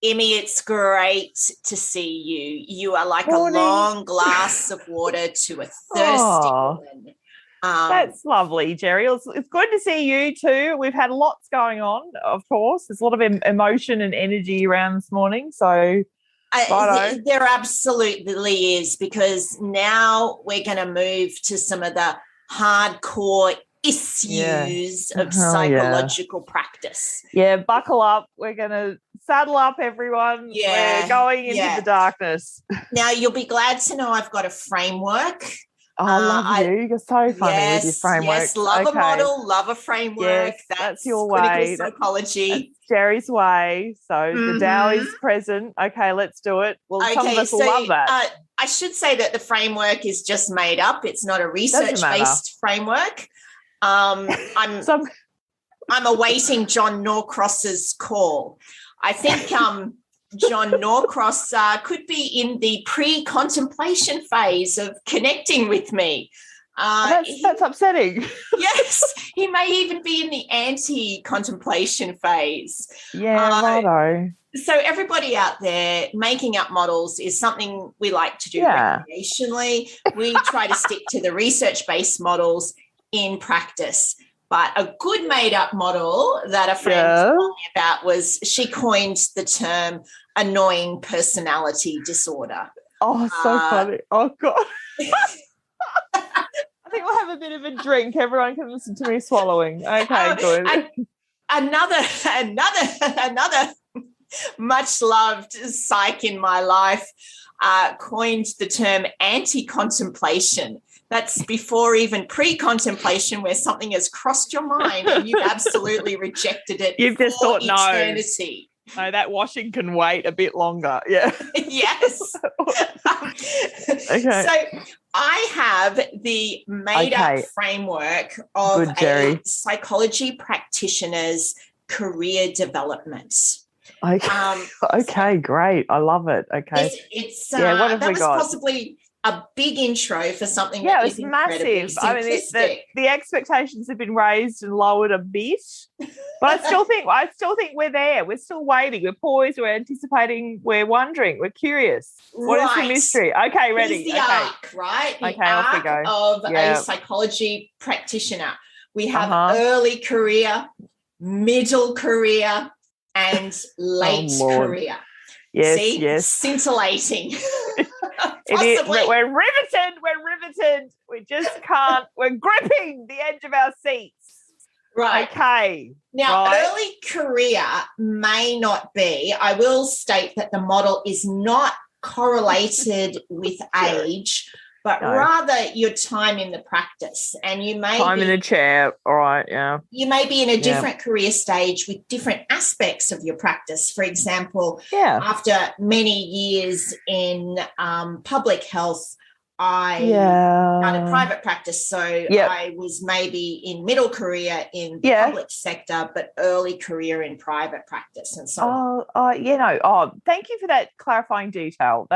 Emmy, it's great to see you. You are like Morning. a long glass of water to a thirsty Oh, woman. that's lovely, Jerry. It's good to see you too. We've had lots going on, of course. There's a lot of emotion and energy around this morning. So, righto. There absolutely is, because now we're going to move to some of the hardcore issues of psychological practice. Yeah, buckle up. We're going to saddle up, everyone. Yeah, we're going into the darkness. Now, you'll be glad to know I've got a framework. Oh, I love you. You're so funny with your framework. Yes, love a model, love a framework. Yes, that's your way. Psychology. That's Jerry's way. So the Tao is present. Okay, let's do it. Well, some of us will love that. I should say that the framework is just made up. It's not a research-based framework. I'm awaiting John Norcross's call. I think John Norcross could be in the pre-contemplation phase of connecting with me. That's upsetting. Yes, he may even be in the anti-contemplation phase. Yeah, righto. So everybody out there, making up models is something we like to do recreationally. We try to stick to the research-based models in practice. But a good made-up model that a friend told me about was, she coined the term annoying personality disorder. Oh, so funny. Oh, God. I think we'll have a bit of a drink. Everyone can listen to me swallowing. Okay, good. Another much-loved psych in my life coined the term anti-contemplation. That's before even pre-contemplation, where something has crossed your mind and you've absolutely rejected it. You've just thought, eternity. No, that washing can wait a bit longer. Yeah. Yes. Okay. So I have the made-up framework of a psychology practitioner's career development. Okay. Okay, great. I love it. Okay. It's what have we got? Possibly a big intro for something that is massive. I mean, the expectations have been raised and lowered a bit, but I still think we're there. We're still waiting. We're poised. We're anticipating. We're wondering. We're curious. What is the mystery? Okay, ready. Here's the arc, right? The off we go. Of a psychology practitioner. We have early career, middle career, and late career. Yes, see? Yes. Scintillating. We're riveted. We just can't. We're gripping the edge of our seats. Right. Okay. Now, early career may not be. I will state that the model is not correlated with age, but rather your time in the practice. And you may in the chair. All right, yeah. You may be in a different career stage with different aspects of your practice. For example, after many years in public health, I started private practice. So I was maybe in middle career in the public sector, but early career in private practice and so on. Thank you for that clarifying detail.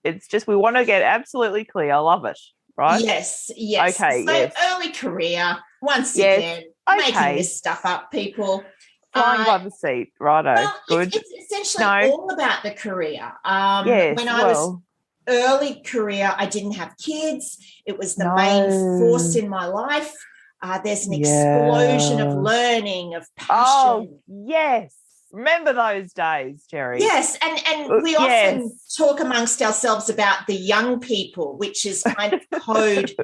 It's just, we want to get absolutely clear. I love it. Right? Yes. Okay, so early career, once again, making this stuff up, people. Flying by the seat. Righto. Well, good. It's essentially all about the career. When I was early career, I didn't have kids. It was the main force in my life. There's an explosion of learning, of passion. Oh, yes. Remember those days, Jerry. Yes, and we often talk amongst ourselves about the young people, which is kind of code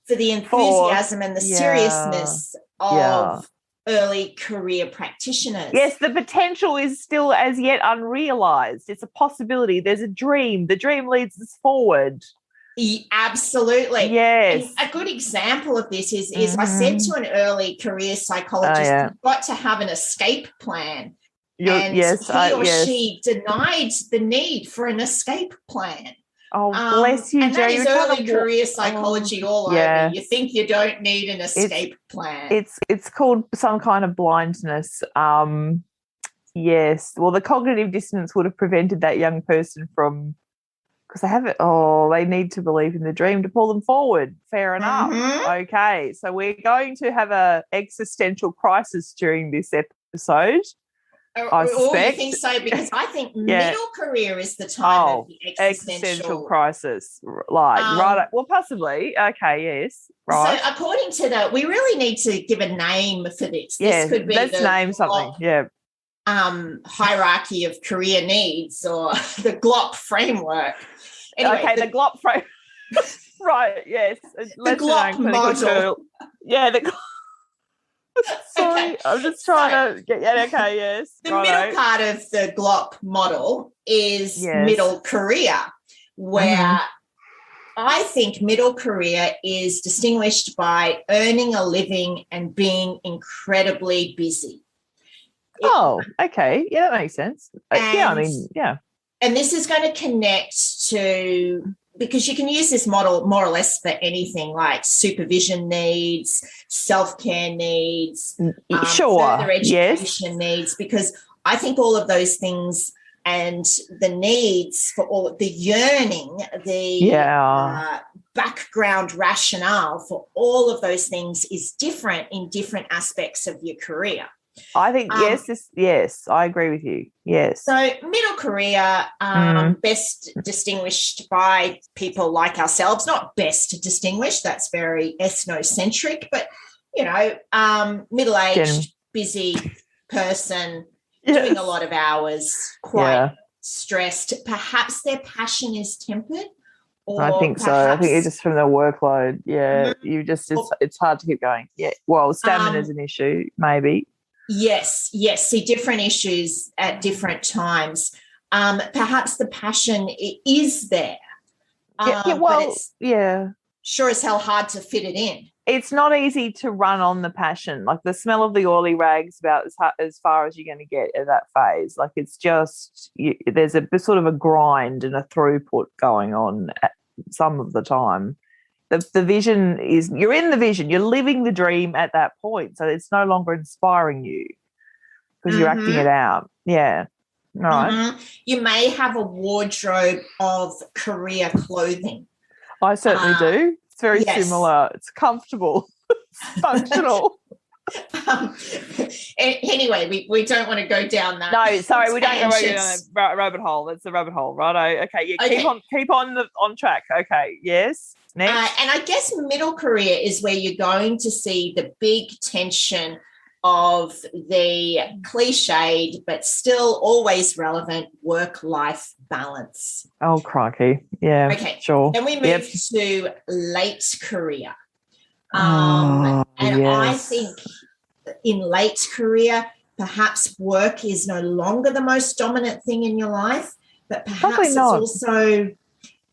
for the enthusiasm and the seriousness of early career practitioners. Yes, the potential is still as yet unrealised. It's a possibility. There's a dream. The dream leads us forward. Absolutely. Yes. And a good example of this is I said to an early career psychologist, you've got to have an escape plan. He or she denied the need for an escape plan. Oh, bless you, and Jerry. that is early career psychology all over. You think you don't need an escape plan. It's called some kind of blindness. Yes. Well, the cognitive dissonance would have prevented that young person from, because they need to believe in the dream to pull them forward. Fair enough. Okay. So we're going to have a existential crisis during this episode. I suspect. You think so? Because I think middle career is the time of the existential crisis. Right. Well, possibly. Okay, yes. Right. So according to we really need to give a name for this. Yeah, this could be let's name something. Yeah. Hierarchy of career needs, or the GLOP framework. Anyway, okay, the GLOP framework. Right, yes. The GLOP model. Yeah, sorry, okay. I'm just trying to get okay, yes. The middle part of the GLOP model is middle career, where I think middle career is distinguished by earning a living and being incredibly busy. Okay. Yeah, that makes sense. And this is going to connect to, because you can use this model more or less for anything, like supervision needs, self-care needs, further education needs, because I think all of those things and the needs for all the yearning, the background rationale for all of those things is different in different aspects of your career. I think yes, I agree with you. Yes. So middle career, best distinguished by people like ourselves, not best distinguished, that's very ethnocentric, but middle-aged, busy person, doing a lot of hours, quite stressed. Perhaps their passion is tempered. I think so. I think it's just from the workload. Yeah, it's hard to keep going. Yeah. Well, stamina is an issue, maybe. Yes. See, different issues at different times. Perhaps the passion is there. But it's sure as hell hard to fit it in. It's not easy to run on the passion. Like the smell of the oily rags about as far as you're going to get at that phase. Like it's just there's a sort of a grind and a throughput going on at some of the time. The vision is, you're in the vision, you're living the dream at that point. So it's no longer inspiring you because you're acting it out. Yeah. All right. You may have a wardrobe of career clothing. I certainly do. It's very similar. It's comfortable. It's functional. Anyway, we don't want to go down that. No, sorry, we don't go down a rabbit hole. That's the rabbit hole, right? Okay, keep on track. Okay, yes. Next. And I guess middle career is where you're going to see the big tension of the cliched but still always relevant work-life balance. Oh, crikey. Yeah, okay. Sure. Then we move to late career. I think in late career, perhaps work is no longer the most dominant thing in your life, but perhaps it's also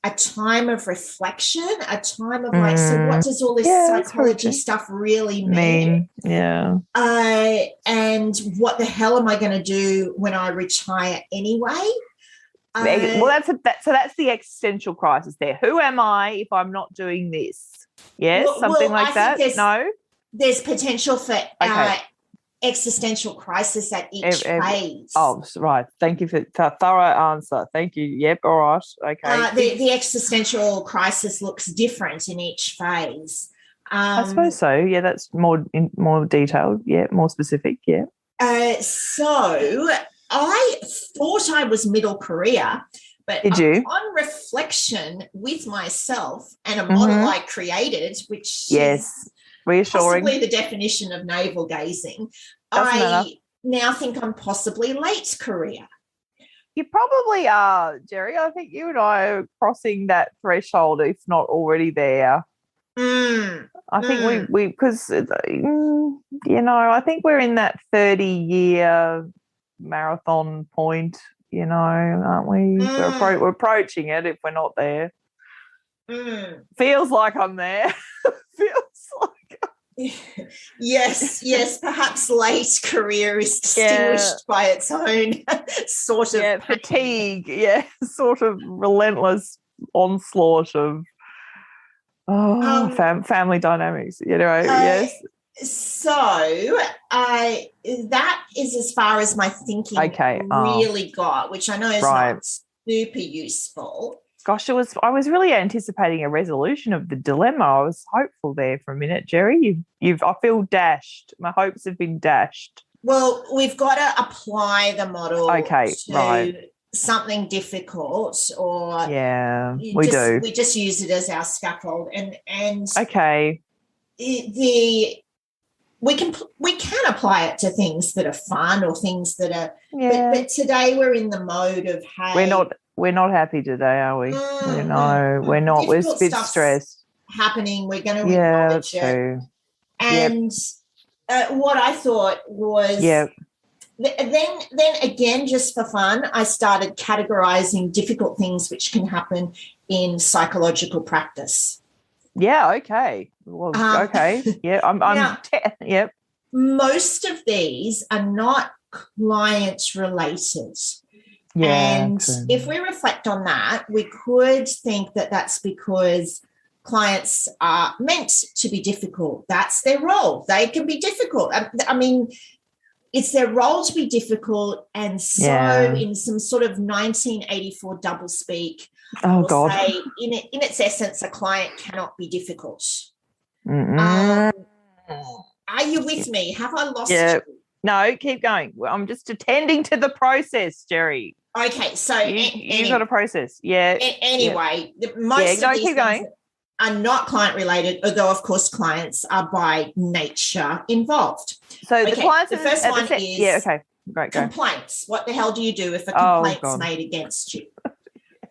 a time of reflection, a time of so what does all this psychology stuff really mean? Yeah. And what the hell am I going to do when I retire anyway? That's the existential crisis there. Who am I if I'm not doing this? Yes, something like that. No, there's potential for existential crisis at each phase. Oh, right. Thank you for a thorough answer. Thank you. Yep. All right. Okay. The existential crisis looks different in each phase. I suppose so. Yeah, that's more detailed. Yeah, more specific. Yeah. So I thought I was middle career. But on reflection with myself and a model I created, which is reassuring, possibly the definition of navel gazing, I now think I'm possibly late career. You probably are, Jerry. I think you and I are crossing that threshold, if not already there. I think we because, I think we're in that 30-year marathon point. Aren't we? We're approaching it if we're not there. Feels like I'm there. Feels like yes. Perhaps late career is distinguished by its own sort of fatigue. Yeah, sort of relentless onslaught of family dynamics. Yes. So that is as far as my thinking really got, which I know is not super useful. Gosh, I was really anticipating a resolution of the dilemma. I was hopeful there for a minute, Jerry. I feel dashed. My hopes have been dashed. Well, we've got to apply the model to something difficult, or we just use it as our scaffold, and we can apply it to things that are fun or things that are but today we're in the mode of, hey, we're not happy today, are we? We're not. We're a bit stressed. Happening, we're going to acknowledge it. True. And what I thought was then again, just for fun, I started categorizing difficult things which can happen in psychological practice. Yeah, okay. Well, okay. Yeah, I'm yep. Most of these are not client related. Yeah, and true. If we reflect on that, we could think that that's because clients are meant to be difficult. That's their role. They can be difficult. I mean, it's their role to be difficult, and so in some sort of 1984 doublespeak, say in its essence, a client cannot be difficult. Are you with me? Have I lost you? No, keep going. I'm just attending to the process, Jerry. Okay, so you got a process. Yeah. Anyway, most of these keep going. Are not client related, although of course clients are by nature involved. So the clients, the first one is great, complaints. What the hell do you do if a complaint's made against you?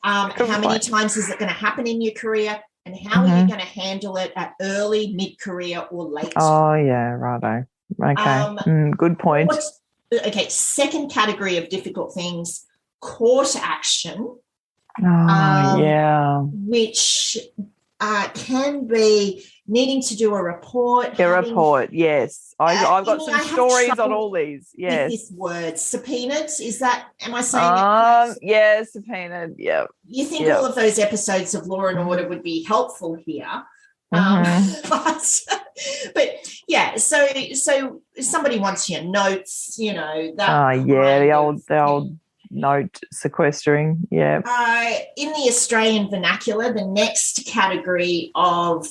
How many times is it going to happen in your career, and how are you going to handle it at early, mid-career, or late? Oh yeah, righto. Okay, good point. Second category of difficult things: court action. Which can be needing to do a report. Yes. I've got some stories on all these. Yes. With this word, subpoenaed. Am I saying it? Yeah, subpoenaed. Yeah. You think all of those episodes of Law and Order would be helpful here. But yeah, so somebody wants your notes, that. The old note sequestering. Yeah. In the Australian vernacular, the next category of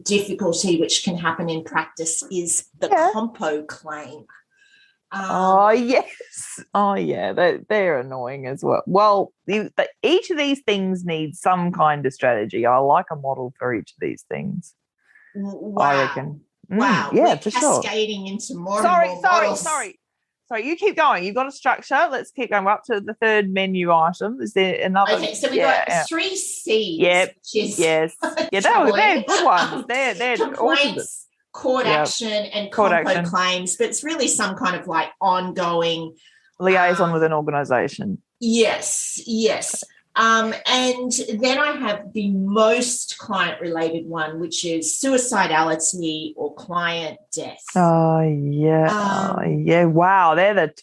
difficulty which can happen in practice is the compo claim. Yes. They're annoying as well. Well, each of these things needs some kind of strategy. I like a model for each of these things. Wow. I reckon. Wow. Yeah, we're for cascading into more and more models. Sorry, you keep going. You've got a structure. Let's keep going. We're up to the third menu item. Is there another? Okay, so we've got 3 C's. Yep. They're good ones. They're complaints, court action, and compo claims. But it's really some kind of like ongoing liaison with an organisation. Yes. And then I have the most client-related one, which is suicidality or client death. Oh, yeah. Wow, they're the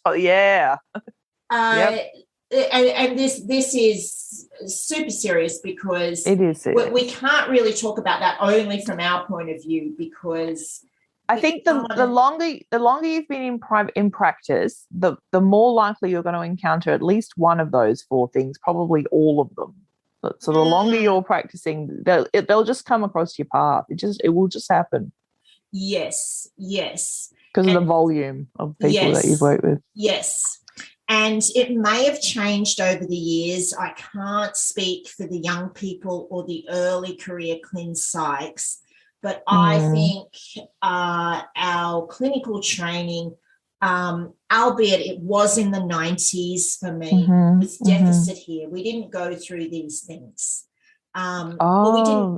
And this is super serious because it is serious. We can't really talk about that only from our point of view, because I think the longer you've been in practice, the more likely you're going to encounter at least one of those 4 things, probably all of them. So the longer you're practicing, they'll just come across your path. It will just happen. Yes. Because of the volume of people that you've worked with. Yes. And it may have changed over the years. I can't speak for the young people or the early career clin psychs. But I think our clinical training, albeit it was in the 90s for me, was deficit here. We didn't go through these things. We didn't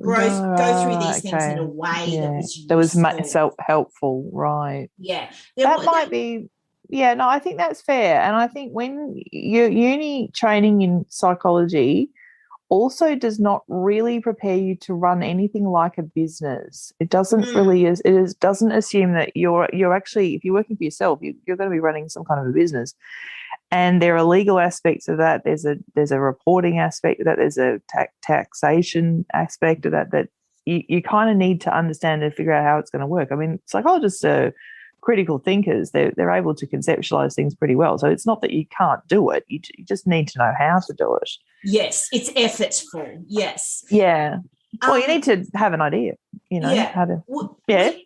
go through these things in a way that was useful. That was helpful, right. Yeah. Might be, I think that's fair. And I think when your uni training in psychology also does not really prepare you to run anything like a business. It doesn't doesn't assume that you're actually, if you're working for yourself, you're going to be running some kind of a business. And there are legal aspects of that. There's a reporting aspect of that. There's a taxation aspect of that you kind of need to understand and figure out how it's going to work. I mean, psychologists are critical thinkers. They're able to conceptualize things pretty well. So it's not that you can't do it. You just need to know how to do it. Yes, it's effortful. Yes. Yeah. Well, you need to have an idea, how to. We did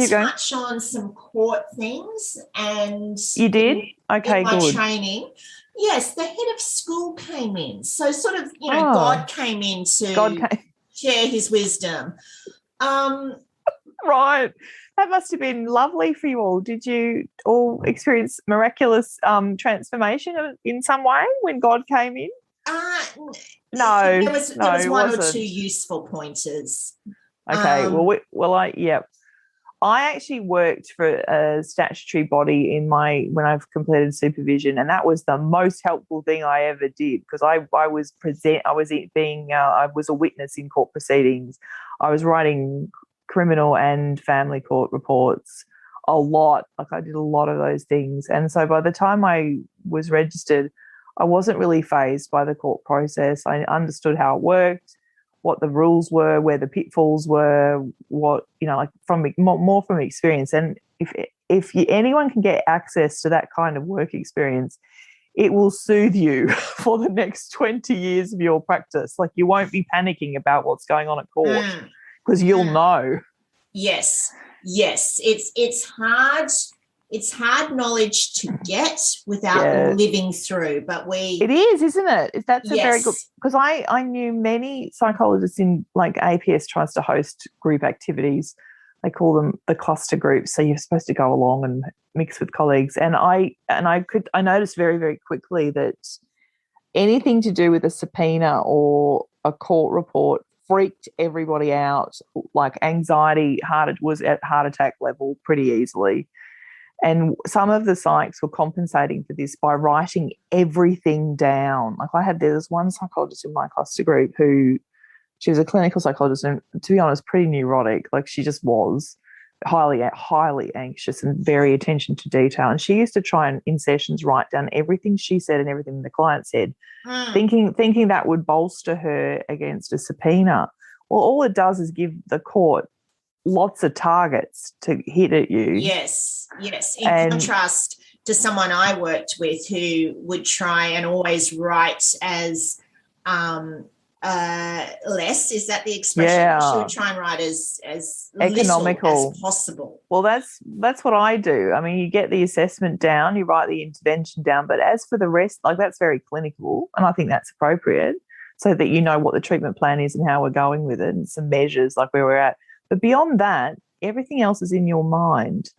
touch on some court things, and you did. Okay, in my good. training. Yes, the head of school came in, so sort of God came in to share his wisdom. Right. That must have been lovely for you all. Did you all experience miraculous transformation in some way when God came in? No. There was one or two useful pointers. Okay. I actually worked for a statutory body when I've completed supervision, and that was the most helpful thing I ever did, because I was a witness in court proceedings. I was writing criminal and family court reports a lot. Like, I did a lot of those things. And so by the time I was registered, I wasn't really fazed by the court process. I understood how it worked, what the rules were, where the pitfalls were, what, from more from experience. And if anyone can get access to that kind of work experience, it will soothe you for the next 20 years of your practice. Like, you won't be panicking about what's going on at court. Because you'll know. Yes. It's hard. It's hard knowledge to get without living through, but it is, isn't it? That's a very good, because I knew many psychologists in, like, APS tries to host group activities. They call them the cluster groups. So you're supposed to go along and mix with colleagues. And I noticed very, very quickly that anything to do with a subpoena or a court report freaked everybody out. Like, anxiety was at heart attack level pretty easily. And some of the psychs were compensating for this by writing everything down. Like, there was one psychologist in my cluster group she was a clinical psychologist, and to be honest, pretty neurotic. Like, she just was highly, highly anxious and very attention to detail. And she used to try and, in sessions, write down everything she said and everything the client said, thinking that would bolster her against a subpoena. Well, all it does is give the court lots of targets to hit at you. Yes. In contrast to someone I worked with who would try and always write as less, is that the expression? Yeah. She would try and write as economical little as possible. Well, that's what I do. I mean, you get the assessment down, you write the intervention down, but as for the rest, like, that's very clinical, and I think that's appropriate, so that you know what the treatment plan is and how we're going with it, and some measures, like where we're at. But beyond that, everything else is in your mind.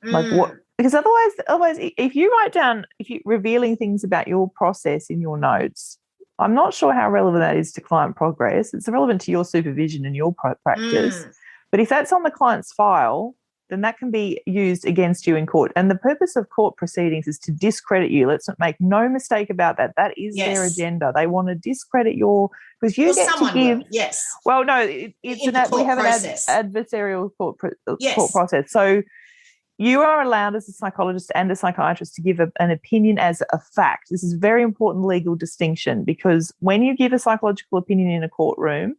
Like, what? Because otherwise, if you write down, if you're revealing things about your process in your notes, I'm not sure how relevant that is to client progress. It's relevant to your supervision and your practice. But if that's on the client's file, then that can be used against you in court. And the purpose of court proceedings is to discredit you. Let's not make no mistake about that. That is their agenda. They want to discredit because you get to give. Well, no, we have process. An adversarial court process. So you are allowed, as a psychologist and a psychiatrist, to give an opinion as a fact. This is a very important legal distinction, because when you give a psychological opinion in a courtroom,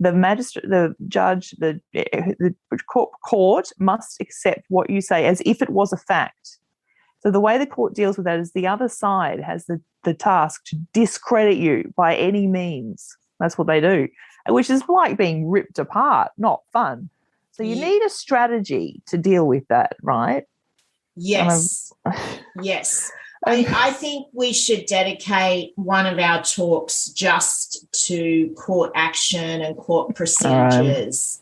the magistrate, the judge, the court must accept what you say as if it was a fact. So the way the court deals with that is the other side has the task to discredit you by any means. That's what they do, which is like being ripped apart, not fun. So you need a strategy to deal with that, right? Yes. Yes. I think we should dedicate one of our talks just to court action and court procedures,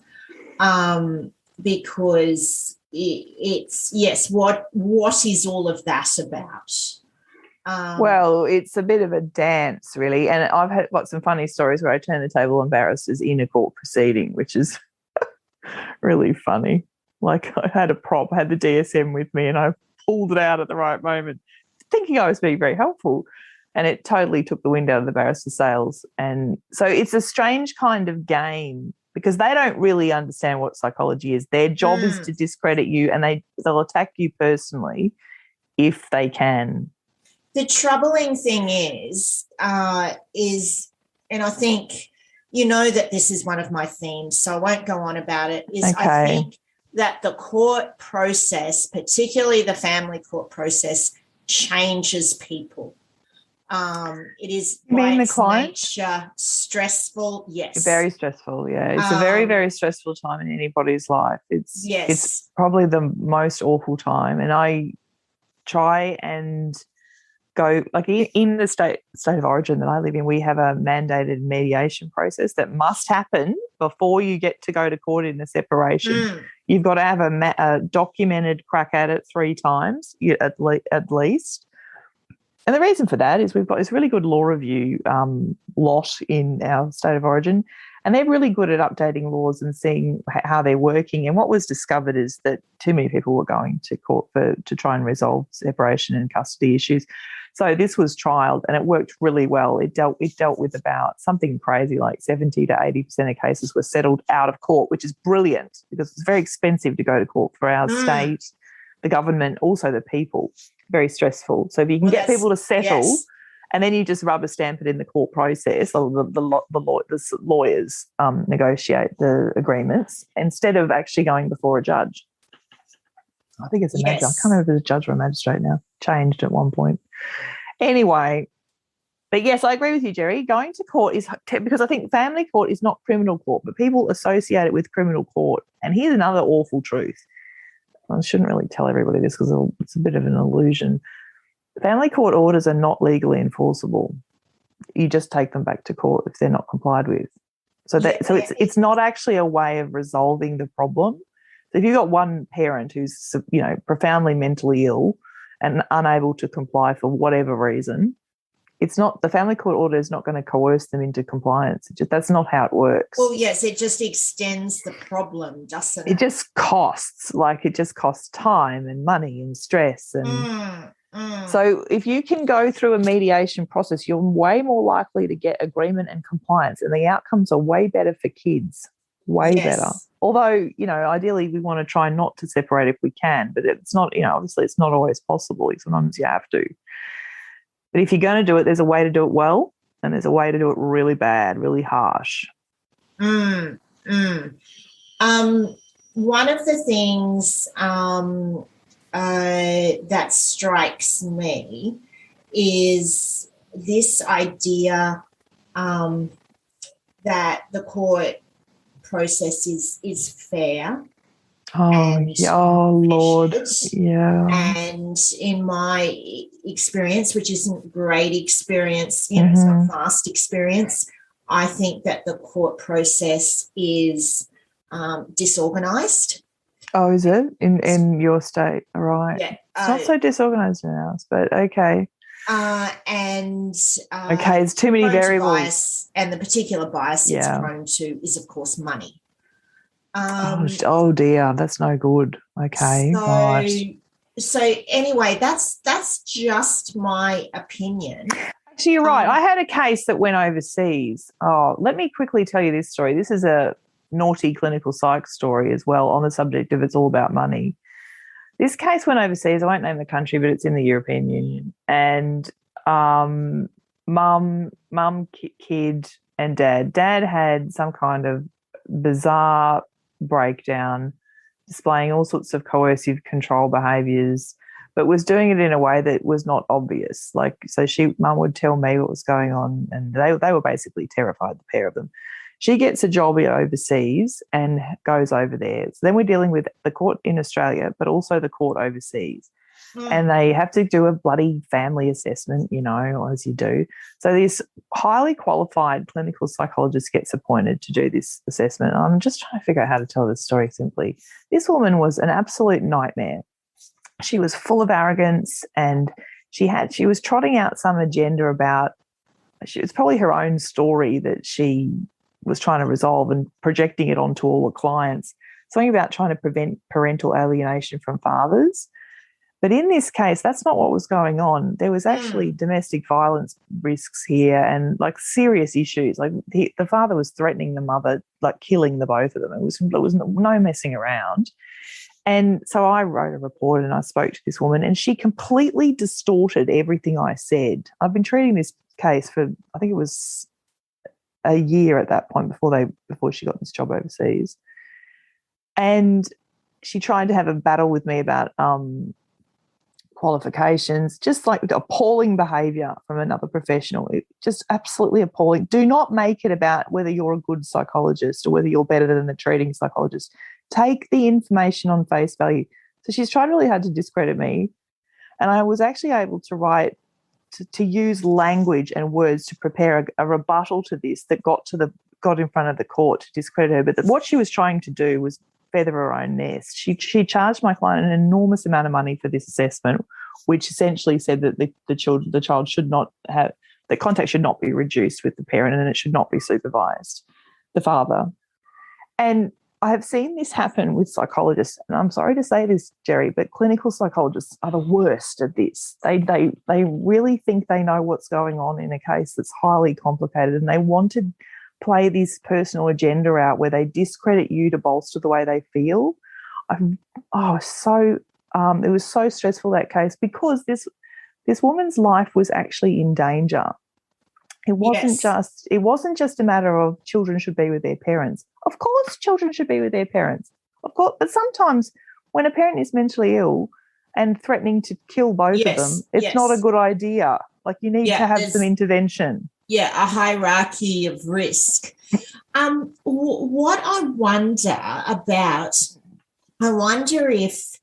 because it's what is all of that about? Well, it's a bit of a dance, really, and I've got some funny stories where I turn the table on barristers in a court proceeding, which is really funny. Like, I had a prop, I had the DSM with me, and I pulled it out at the right moment, thinking I was being very helpful, and it totally took the wind out of the barrister's sails. And so it's a strange kind of game, because they don't really understand what psychology is. Their job is to discredit you, and they'll attack you personally if they can. The troubling thing is, and I think you know that this is one of my themes, so I won't go on about it, is I think that the court process, particularly the family court process, changes people. It is by its nature stressful. Yes, very stressful. Yeah, it's a very, very stressful time in anybody's life. It's probably the most awful time, and I try and go, like, in the state of origin that I live in, we have a mandated mediation process that must happen before you get to go to court in a separation. You've got to have a documented crack at it 3 times at least. And the reason for that is we've got this really good law review lot in our state of origin, and they're really good at updating laws and seeing how they're working. And what was discovered is that too many people were going to court to try and resolve separation and custody issues. So this was trialled, and it worked really well. It dealt with about something crazy like 70 to 80% of cases were settled out of court, which is brilliant because it's very expensive to go to court for our state, the government, also the people. Very stressful. So if you can get people to settle, and then you just rubber stamp it in the court process, or the lawyers negotiate the agreements instead of actually going before a judge. I think it's a magistrate. I can't remember if it's a judge or a magistrate now. Changed at one point. Anyway, but yes, I agree with you, Jerry. Going to court is because I think family court is not criminal court, but people associate it with criminal court. And here's another awful truth. I shouldn't really tell everybody this because it's a bit of an illusion. Family court orders are not legally enforceable. You just take them back to court if they're not complied with. So it's not actually a way of resolving the problem. So if you've got one parent who's, profoundly mentally ill and unable to comply for whatever reason, it's not, the family court order is not going to coerce them into compliance. That's not how it works. Well, yes, it just extends the problem, doesn't it? It just costs time and money and stress. And so if you can go through a mediation process, you're way more likely to get agreement and compliance, and the outcomes are way better for kids, better. Although, ideally we want to try not to separate if we can, but it's not, obviously it's not always possible. Sometimes you have to. But if you're going to do it, there's a way to do it well, and there's a way to do it really bad, really harsh. One of the things that strikes me is this idea that the court process is fair. Oh, Lord. Yeah. And in my experience, which isn't great experience, it's not fast experience, I think that the court process is disorganised. Oh, is it? In your state? Right. Yeah. It's not so disorganised in ours, but okay. It's too many variables. Bias, and the particular bias it's prone to is, of course, money. Oh dear, that's no good. Okay, right. So anyway, that's just my opinion. Actually, you're right. I had a case that went overseas. Oh, let me quickly tell you this story. This is a naughty clinical psych story as well on the subject of it's all about money. This case went overseas. I won't name the country, but it's in the European Union. And mum, kid, and dad. Dad had some kind of bizarre breakdown, displaying all sorts of coercive control behaviours, but was doing it in a way that was not obvious. So mum would tell me what was going on, and they were basically terrified, the pair of them. She gets a job overseas and goes over there. So then we're dealing with the court in Australia, but also the court overseas. And they have to do a bloody family assessment, as you do. So this highly qualified clinical psychologist gets appointed to do this assessment. And I'm just trying to figure out how to tell this story simply. This woman was an absolute nightmare. She was full of arrogance, and she was trotting out some agenda about, it was probably her own story that she was trying to resolve and projecting it onto all the clients. Something about trying to prevent parental alienation from fathers. But in this case, that's not what was going on. There was actually domestic violence risks here and serious issues. The father was threatening the mother, killing the both of them. It was no messing around. And so I wrote a report and I spoke to this woman, and she completely distorted everything I said. I've been treating this case for, I think it was a year at that point before she got this job overseas. And she tried to have a battle with me about qualifications, just like appalling behaviour from another professional. Just absolutely appalling. Do not make it about whether you're a good psychologist or whether you're better than the treating psychologist. Take the information on face value. So she's tried really hard to discredit me, and I was actually able to write, to use language and words to prepare a rebuttal to this that got in front of the court to discredit her. But what she was trying to do was feather her own nest. She charged my client an enormous amount of money for this assessment, which essentially said that the child should not have, the contact should not be reduced with the parent, and it should not be supervised, the father. And I have seen this happen with psychologists, and I'm sorry to say this, Jerry, but clinical psychologists are the worst at this. They really think they know what's going on in a case that's highly complicated, and they want to play this personal agenda out where they discredit you to bolster the way they feel. It was so stressful, that case, because this woman's life was actually in danger. It wasn't just a matter of children should be with their parents. Of course, children should be with their parents. Of course, but sometimes when a parent is mentally ill and threatening to kill both of them, it's not a good idea. Like, you need to have some intervention. Yeah, a hierarchy of risk. What I wonder if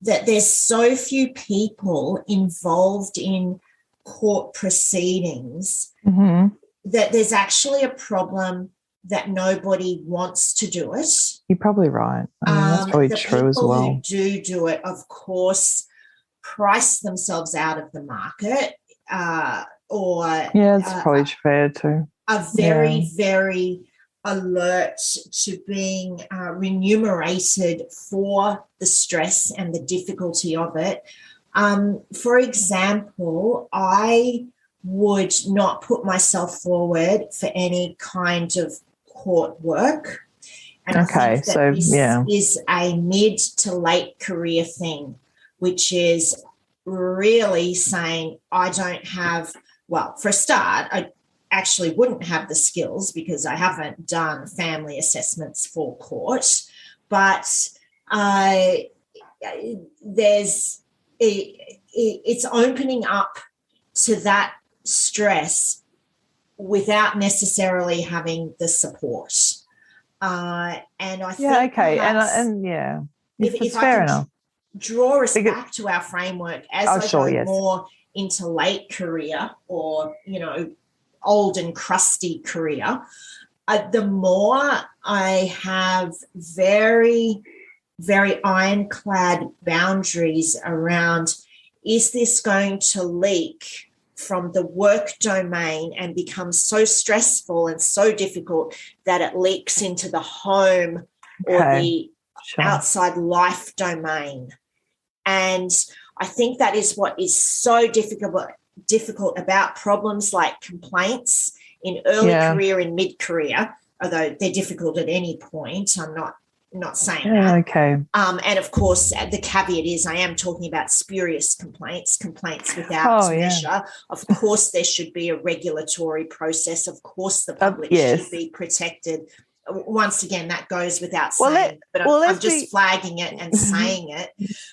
that there's so few people involved in court proceedings that there's actually a problem that nobody wants to do it. You're probably right. I mean, that's probably true as well. People who do it, of course, price themselves out of the market, it's probably fair too. Are very, very alert to being remunerated for the stress and the difficulty of it. For example, I would not put myself forward for any kind of court work. And I think that this is a mid to late career thing, which is really saying I don't have, well, for a start, I actually wouldn't have the skills because I haven't done family assessments for court, but it's opening up to that stress without necessarily having the support. And I think it's fair enough. Draw us back to our framework as I go more into late career or, old and crusty career, the more I have very, very ironclad boundaries around, is this going to leak from the work domain and become so stressful and so difficult that it leaks into the home or the outside life domain? And I think that is what is so difficult about problems like complaints in early career and mid-career, although they're difficult at any point. I'm not saying that. Okay. And of course, the caveat is I am talking about spurious complaints without measure. Of course, there should be a regulatory process. Of course, the public should be protected. Once again, that goes without saying, but I'm just flagging it and saying it.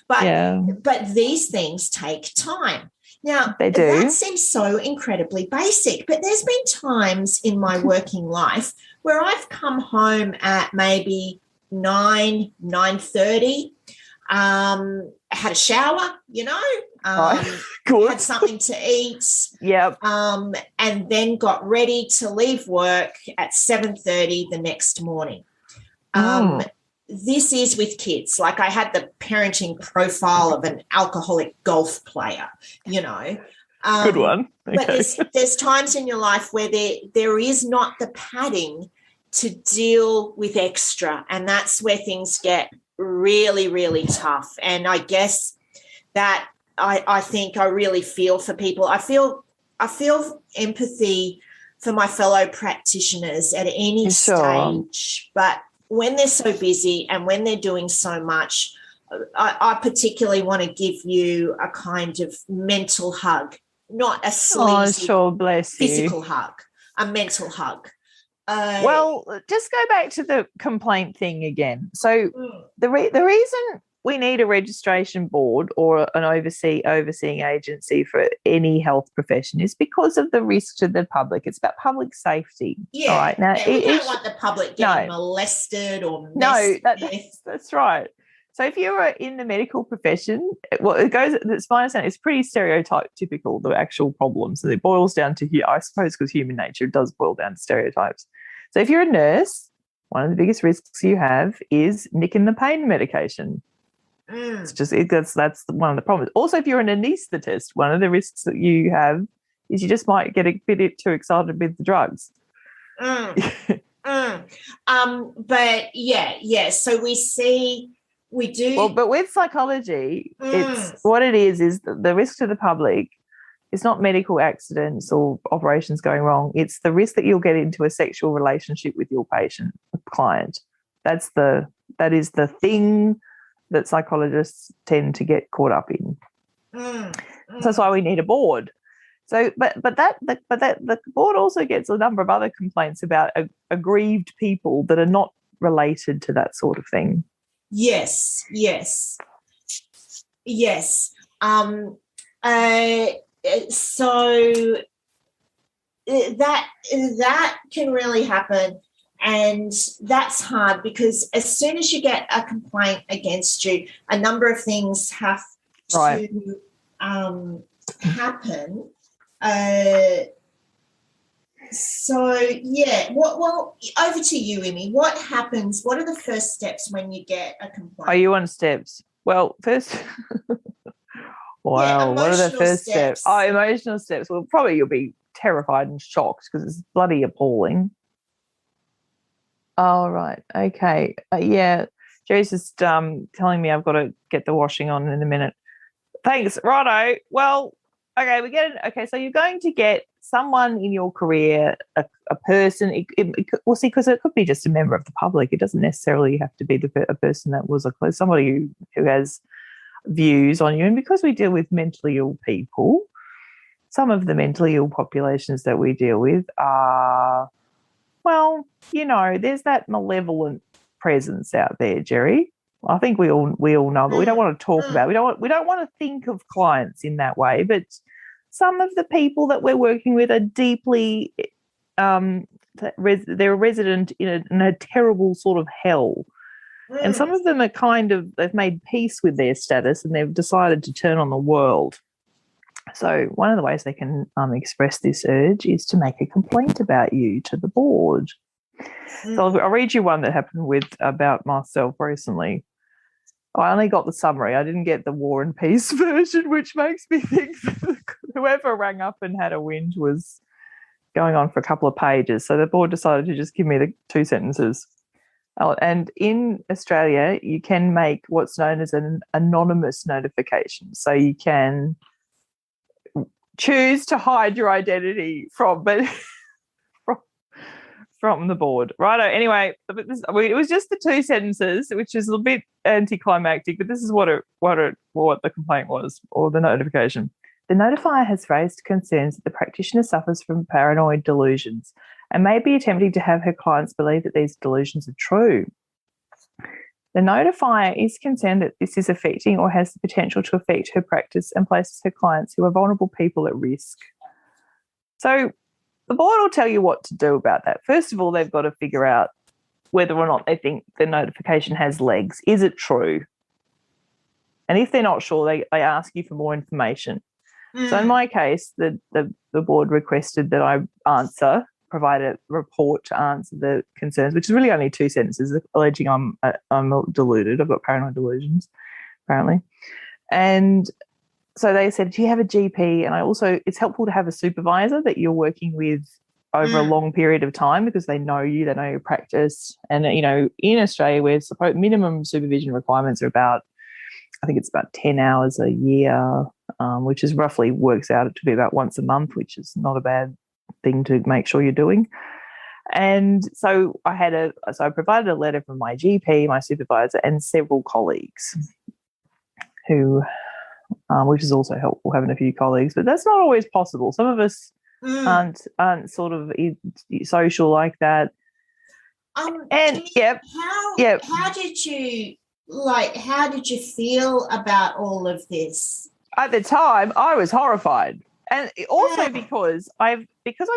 But these things take time. Now, that seems so incredibly basic, but there's been times in my working life where I've come home at maybe 9:30, had a shower, had something to eat, and then got ready to leave work at 7:30 the next morning. This is with kids. Like, I had the parenting profile of an alcoholic golf player, Good one. Okay. But there's times in your life where there is not the padding to deal with extra, and that's where things get really, really tough. And I guess that I think I really feel for people. I feel empathy for my fellow practitioners at any stage, but when they're so busy and when they're doing so much, I particularly want to give you a kind of mental hug, not a sleazy physical hug, a mental hug. Well, just go back to the complaint thing again. So the reason we need a registration board or an overseeing agency for any health profession is because of the risk to the public. It's about public safety. Yeah. All right. Now, we don't want the public getting molested or messed with. That's right. So if you're in the medical profession, it's my understanding, it's pretty stereotypical, the actual problems. So it boils down to, I suppose, because human nature does boil down to stereotypes. So if you're a nurse, one of the biggest risks you have is nicking the pain medication. It's just that's one of the problems. Also, if you're an anaesthetist, one of the risks that you have is you just might get a bit too excited with the drugs. But yeah. So we do. Well, but with psychology, it's what it is the risk to the public. It's not medical accidents or operations going wrong. It's the risk that you'll get into a sexual relationship with your client. That is the thing that psychologists tend to get caught up in. So that's why we need a board. So, but the board also gets a number of other complaints about aggrieved people that are not related to that sort of thing. Yes. So that can really happen, and that's hard because as soon as you get a complaint against you, a number of things have to happen. So yeah, well, over to you, Emmy. What happens? What are the first steps when you get a complaint? Are you on steps? Well, first. Wow, what are the first steps? Oh, emotional steps. Well, probably you'll be terrified and shocked because it's bloody appalling. Oh, right. Okay. Yeah. Jerry's just telling me I've got to get the washing on in a minute. Thanks. Righto. Well, okay, so you're going to get someone in your career, a person. We'll see, because it could be just a member of the public. It doesn't necessarily have to be a person that was somebody who has views on you. And because we deal with mentally ill people, some of the mentally ill populations that we deal with are, well, there's that malevolent presence out there, Jerry. I think we all know, but we don't want to talk about it. We don't want to think of clients in that way, but some of the people that we're working with are deeply they're resident in a terrible sort of hell. And some of them are they've made peace with their status and they've decided to turn on the world. So one of the ways they can express this urge is to make a complaint about you to the board. So I'll read you one that happened about myself recently. I only got the summary. I didn't get the War and Peace version, which makes me think that whoever rang up and had a whinge was going on for a couple of pages. So the board decided to just give me the 2 sentences. And in Australia, you can make what's known as an anonymous notification. So you can choose to hide your identity from the board. Righto. Anyway, it was just the 2 sentences, which is a bit anticlimactic, but this is what the complaint was, or the notification. The notifier has raised concerns that the practitioner suffers from paranoid delusions and may be attempting to have her clients believe that these delusions are true. The notifier is concerned that this is affecting or has the potential to affect her practice and places her clients, who are vulnerable people, at risk. So the board will tell you what to do about that. First of all, they've got to figure out whether or not they think the notification has legs. Is it true? And if they're not sure, they ask you for more information. So in my case, the board requested that I provide a report to answer the concerns, which is really only 2 sentences, alleging I'm deluded. I've got paranoid delusions, apparently. And so they said, do you have a GP? And it's helpful to have a supervisor that you're working with over a long period of time, because they know you, they know your practice. And, in Australia, where minimum supervision requirements are about 10 hours a year, which is roughly works out to be about once a month, which is not a bad thing to make sure you're doing. And so I provided a letter from my GP, my supervisor, and several colleagues who, which is also helpful, having a few colleagues, but that's not always possible. Some of us aren't sort of social like that. How did you like, how did you feel about all of this? At the time, I was horrified. And also because I've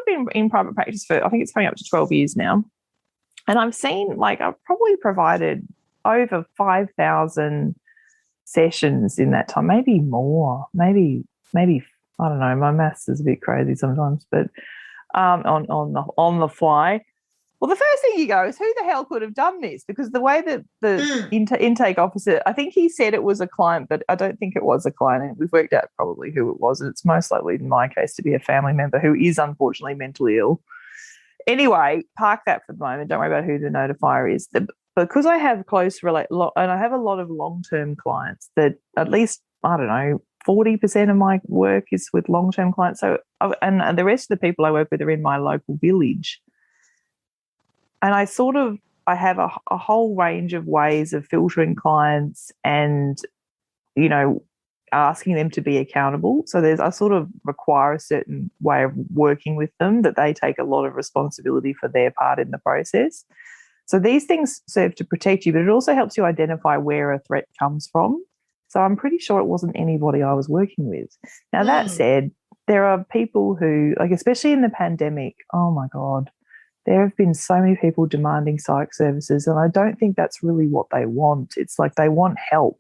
been in private practice for, I think it's coming up to 12 years now. And I've seen, like, I've probably provided over 5,000 sessions in that time, maybe more, maybe, I don't know, my maths is a bit crazy sometimes, but on the fly. Well, the first thing you go is, who the hell could have done this? Because the way that the intake officer, I think he said it was a client, but I don't think it was a client. And we've worked out probably who it was. And it's most likely, in my case, to be a family member who is unfortunately mentally ill. Anyway, park that for the moment. Don't worry about who the notifier is. Because I have and I have a lot of long-term clients that at least, I don't know, 40% of my work is with long-term clients. So, and the rest of the people I work with are in my local village. And I have a whole range of ways of filtering clients and, asking them to be accountable. So I sort of require a certain way of working with them, that they take a lot of responsibility for their part in the process. So these things serve to protect you, but it also helps you identify where a threat comes from. So I'm pretty sure it wasn't anybody I was working with. Now, that said, there are people who, like, especially in the pandemic, oh my God, there have been so many people demanding psych services, and I don't think that's really what they want. It's like they want help,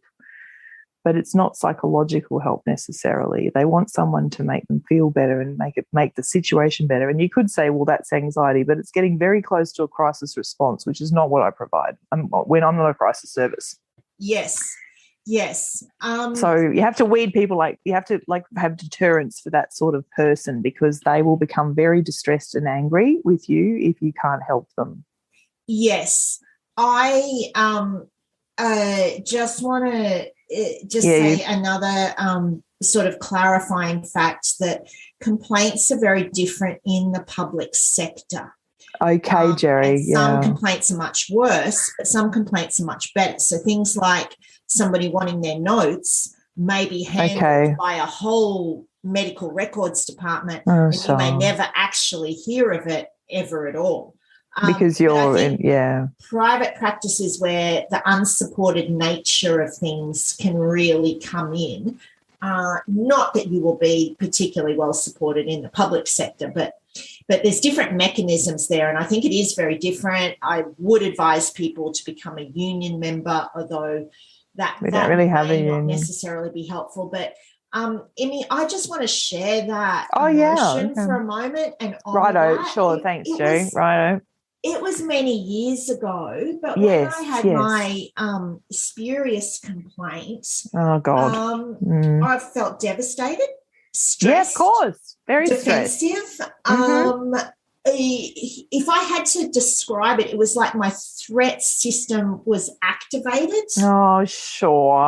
but it's not psychological help necessarily. They want someone to make them feel better and make the situation better. And you could say, well, that's anxiety, but it's getting very close to a crisis response, which is not what I provide when I'm not a crisis service. Yes. So you have to weed people, you have to have deterrence for that sort of person, because they will become very distressed and angry with you if you can't help them. Yes. I just want to say another sort of clarifying fact, that complaints are very different in the public sector. Okay, Jerry. Some complaints are much worse, but some complaints are much better. So things like somebody wanting their notes may be handled by a whole medical records department, and you may never actually hear of it ever at all. Because you're in, private practice is where the unsupported nature of things can really come in. Not that you will be particularly well supported in the public sector, but there's different mechanisms there, and I think it is very different. I would advise people to become a union member, although that don't really have may not necessarily be helpful. But Emmy, I just want to share that emotion for a moment. And righto, sure, thanks, Jerry. Righto. It was many years ago, but when I had my spurious complaint, oh God, I felt devastated, stressed. Yeah, of course, very defensive. If I had to describe it, it was like my threat system was activated. Oh, sure.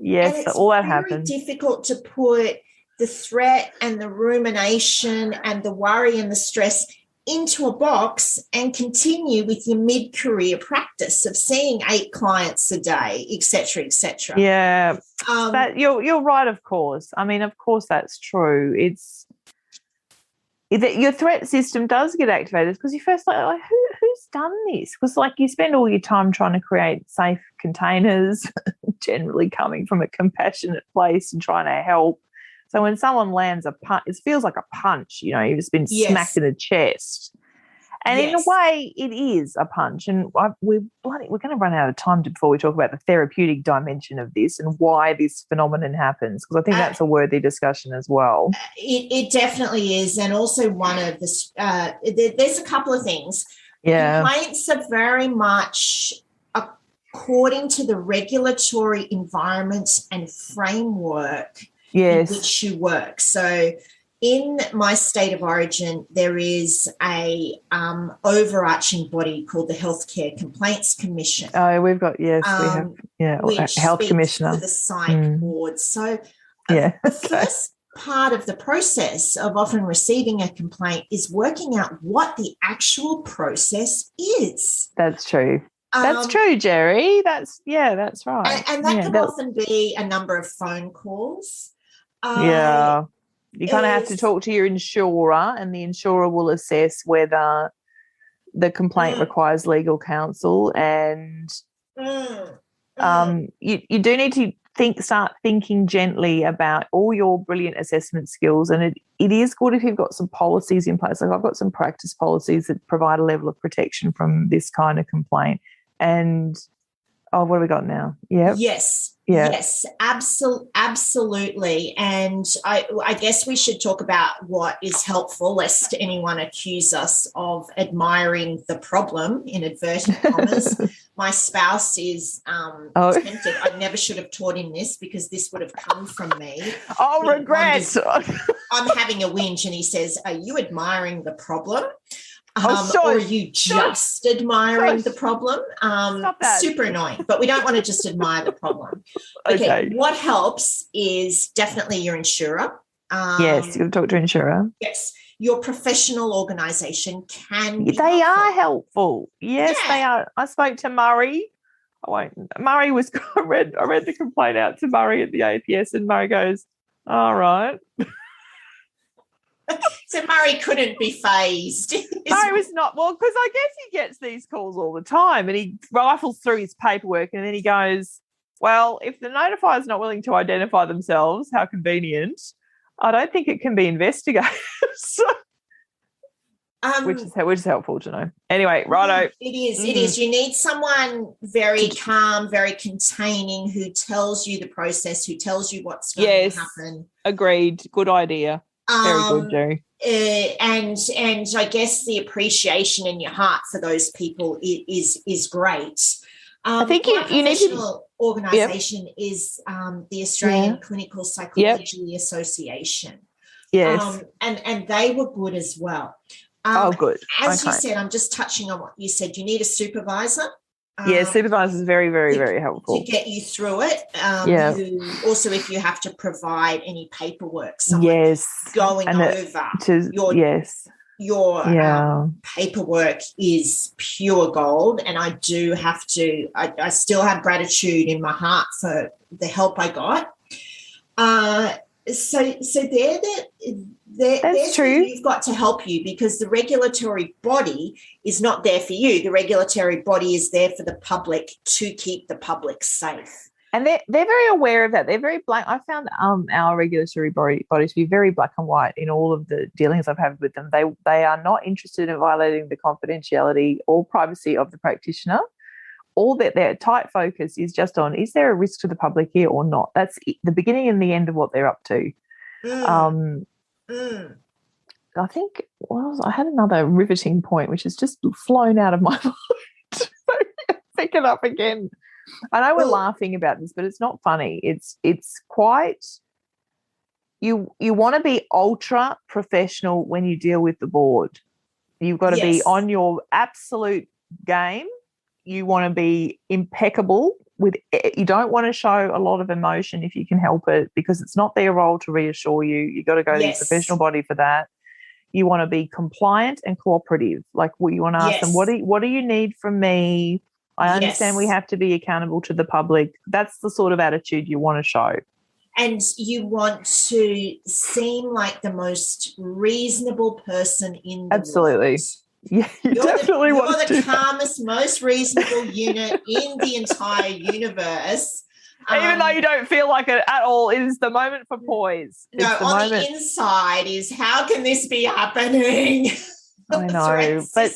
Yes, and it's all that happens. It's very difficult to put the threat and the rumination and the worry and the stress into a box and continue with your mid-career practice of seeing 8 clients a day, et cetera, et cetera. Yeah, you're right, of course. I mean, of course that's true. Your threat system does get activated because you first like who's done this? Because you spend all your time trying to create safe containers, generally coming from a compassionate place and trying to help. So when someone lands a punch, it feels like a punch, you've just been smacked in the chest. And in a way, it is a punch. And we're going to run out of time before we talk about the therapeutic dimension of this and why this phenomenon happens, because I think that's a worthy discussion as well. It definitely is. And also one of the there's a couple of things. Yeah. Complaints are very much according to the regulatory environment and framework in which you work. So in my state of origin, there is a overarching body called the Healthcare Complaints Commission. Oh, we've got, we have, which health commissioner for the psych board. So the first part of the process of often receiving a complaint is working out what the actual process is. That's true. That's true, Jerry. That's right. And that can often be a number of phone calls. You kind of have to talk to your insurer, and the insurer will assess whether the complaint requires legal counsel, and You do need to start thinking gently about all your brilliant assessment skills, and it is good if you've got some policies in place. Like I've got some practice policies that provide a level of protection from this kind of complaint. And what have we got now? Yeah. Yes, absolutely. And I guess we should talk about what is helpful, lest anyone accuse us of admiring the problem, in inverted commas. My spouse is tempted. I never should have taught him this because this would have come from me. Oh, regret. I'm having a whinge and he says, "Are you admiring the problem? Or are you just admiring the problem?" Super annoying, but we don't want to just admire the problem. Okay. What helps is definitely your insurer. Yes, you can talk to an insurer. Yes. Your professional organisation can be They are helpful. Yes, they are. I spoke to Murray. Murray was I read the complaint out to Murray at the APS, and Murray goes, "All right." So Murray couldn't be phased. Murray was not. Well, because I guess he gets these calls all the time, and he rifles through his paperwork, and then he goes, "Well, if the notifier is not willing to identify themselves, how convenient. I don't think it can be investigated." Which is helpful to know. Anyway, righto. It is. You need someone very calm, very containing, who tells you the process, who tells you what's going to happen. Agreed. Good idea. Very good, Jerry. And I guess the appreciation in your heart for those people is great. I think you need to. Organisation is the Australian Clinical Psychology Association. Yes, and they were good as well. Good. As you said, I'm just touching on what you said. You need a supervisor. Supervisor is very, very, very helpful to get you through it. Who, also, if you have to provide any paperwork, going over your paperwork is pure gold. And I do have to. I still have gratitude in my heart for the help I got. So that's true. You've got to help you, because the regulatory body is not there for you. The regulatory body is there for the public, to keep the public safe. And they're very aware of that. They're very black. I found our regulatory body to be very black and white in all of the dealings I've had with them. They are not interested in violating the confidentiality or privacy of the practitioner. All that their tight focus is just on, is there a risk to the public here or not? That's the beginning and the end of what they're up to. I think I had another riveting point, which has just flown out of my mind. Pick it up again. I know we're laughing about this, but it's not funny. It's quite. You want to be ultra professional when you deal with the board. You've got to be on your absolute game. You want to be impeccable with it. You don't want to show a lot of emotion if you can help it, because it's not their role to reassure you. You've got to go to your professional body for that. You want to be compliant and cooperative. Like, what you want to ask them, what do you need from me? I understand we have to be accountable to the public. That's the sort of attitude you want to show. And you want to seem like the most reasonable person in the world. Yeah, you're the calmest, most reasonable unit in the entire universe. Even though you don't feel like it at all, it is the moment for poise. The inside is, how can this be happening? I know, but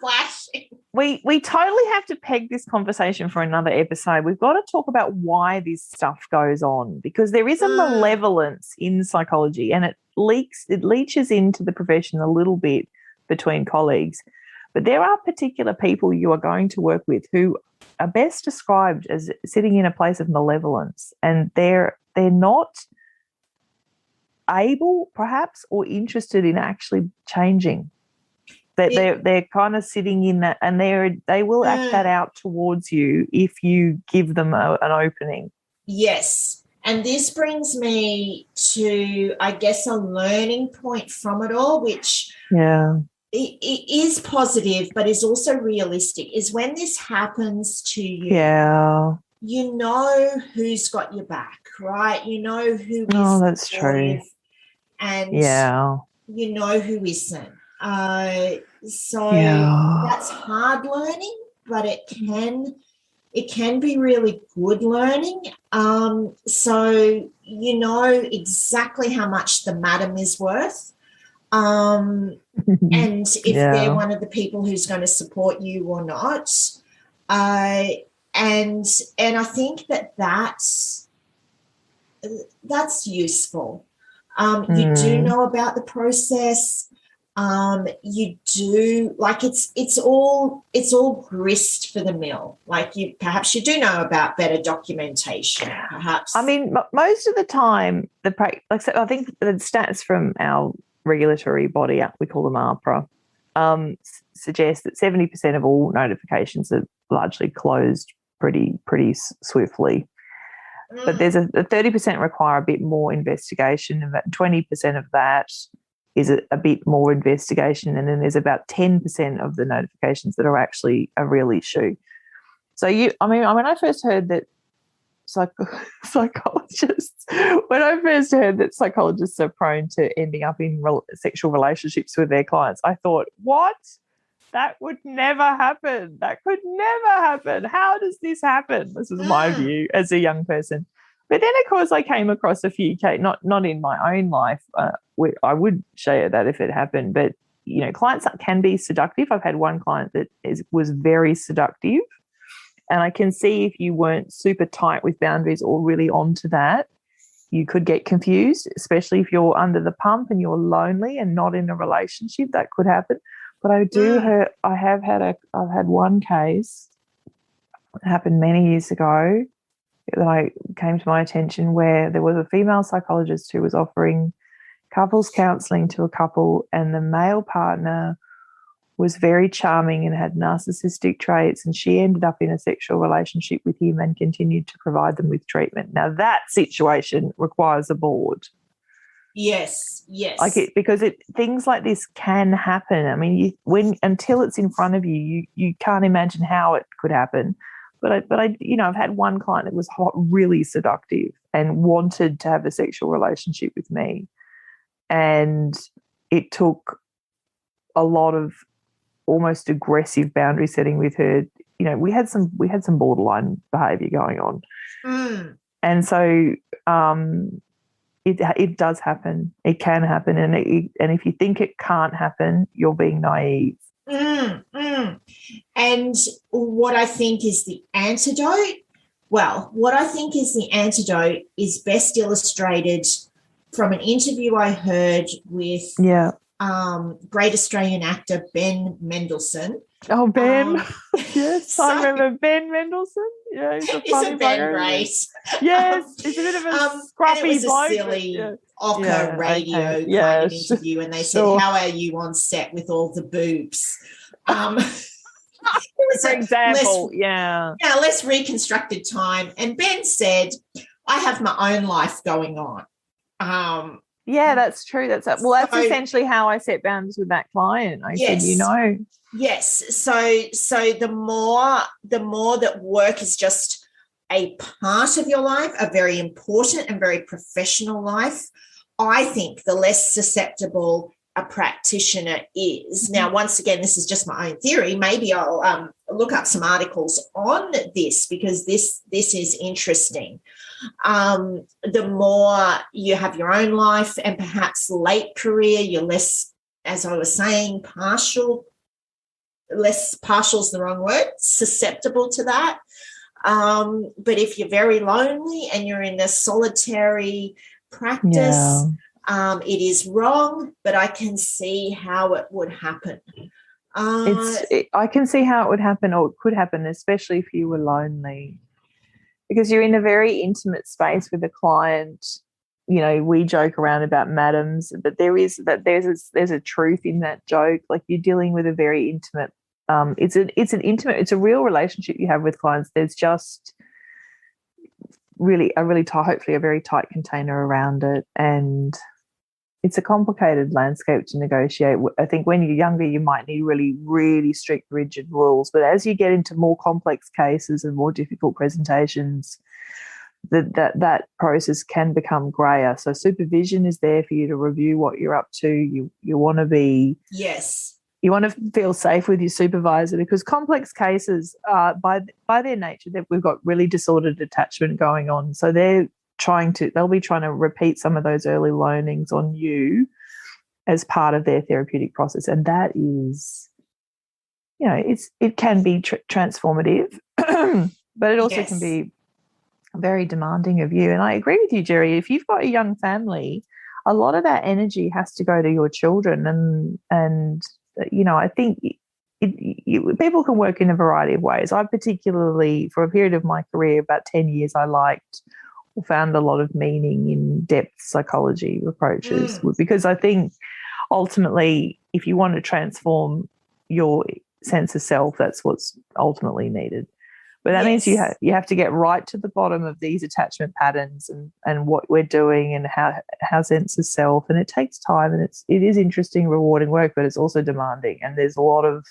flashing. We totally have to peg this conversation for another episode. We've got to talk about why this stuff goes on, because there is a malevolence in psychology, and it leaches into the profession a little bit between colleagues. But there are particular people you are going to work with who are best described as sitting in a place of malevolence, and they're not able, perhaps, or interested in actually changing. They're kind of sitting in that, and they will act that out towards you if you give them an opening. Yes. And this brings me to, I guess, a learning point from it all, which it is positive but is also realistic, is when this happens to you, you know who's got your back, right? You know who is that's true. And you know who isn't. So that's hard learning, but it can it can be really good learning. So you know exactly how much the madam is worth. And if they're one of the people who's going to support you or not. And I think that's useful. You do know about the process. You do, like, it's all grist for the mill. Like, perhaps you do know about better documentation, perhaps. I mean, most of the time, I think the stats from our regulatory body, we call them APRA, suggest that 70% of all notifications are largely closed pretty swiftly. But there's a 30% require a bit more investigation, and that 20% of that is a bit more investigation, and then there's about 10% of the notifications that are actually a real issue. So when I first heard that psychologists are prone to ending up in sexual relationships with their clients, I thought, what? That would never happen. That could never happen. How does this happen? This is my view as a young person. But then, of course, I came across a few cases, not in my own life. I would share that if it happened. But, clients can be seductive. I've had one client that was very seductive. And I can see if you weren't super tight with boundaries or really onto that, you could get confused, especially if you're under the pump and you're lonely and not in a relationship. That could happen. But I've had one case that happened many years ago that came to my attention, where there was a female psychologist who was offering couples counselling to a couple, and the male partner was very charming and had narcissistic traits, and she ended up in a sexual relationship with him and continued to provide them with treatment. Now, that situation requires a board. Yes. Because things like this can happen. I mean, until it's in front of you, you can't imagine how it could happen. But I've had one client that was really seductive and wanted to have a sexual relationship with me, and it took a lot of almost aggressive boundary setting with her. We had some borderline behaviour going on, and so it does happen. It can happen, and if you think it can't happen, you're being naive. And what I think is the antidote, is best illustrated from an interview I heard with great Australian actor Ben Mendelsohn. Oh, Ben. Yes, I remember Ben Mendelsohn. Yeah, he's a funny Isn't Ben great? Yes, he's a bit of a scruffy and it was bloke. A silly Ocker radio kind of interview, and they said, how are you on set with all the boobs? For example, less reconstructed time. And Ben said, I have my own life going on. That's true. That's essentially how I set boundaries with that client. I said, Yes. So the more that work is just a part of your life, a very important and very professional life, I think the less susceptible a practitioner is. Now, once again, this is just my own theory. Maybe I'll look up some articles on this, because this is interesting. The more you have your own life and perhaps late career, you're less, as I was saying, partial's the wrong word, susceptible to that. But if you're very lonely and you're in a solitary practice, it is wrong, but I can see how it would happen. I can see how it would happen, or it could happen, especially if you were lonely, because you're in a very intimate space with a client. We joke around about madams, but there's a truth in that joke. Like, you're dealing with a very intimate. It's a real relationship you have with clients. There's just hopefully a very tight container around it, and it's a complicated landscape to negotiate. I think when you're younger, you might need really, really strict, rigid rules. But as you get into more complex cases and more difficult presentations, that process can become grayer. So supervision is there for you to review what you're up to. You want to be You want to feel safe with your supervisor, because complex cases, by their nature, we've got really disordered attachment going on. So they'll be trying to repeat some of those early learnings on you as part of their therapeutic process. And that is, it can be transformative, but it also can be very demanding of you. And I agree with you, Jerry. If you've got a young family, a lot of that energy has to go to your children. And I think people can work in a variety of ways. I particularly, for a period of my career, about 10 years, I found a lot of meaning in depth psychology approaches, because I think ultimately, if you want to transform your sense of self, that's what's ultimately needed. But that means you have to get right to the bottom of these attachment patterns and what we're doing and how sense of self. And it takes time, and it is interesting, rewarding work, but it's also demanding. And there's a lot of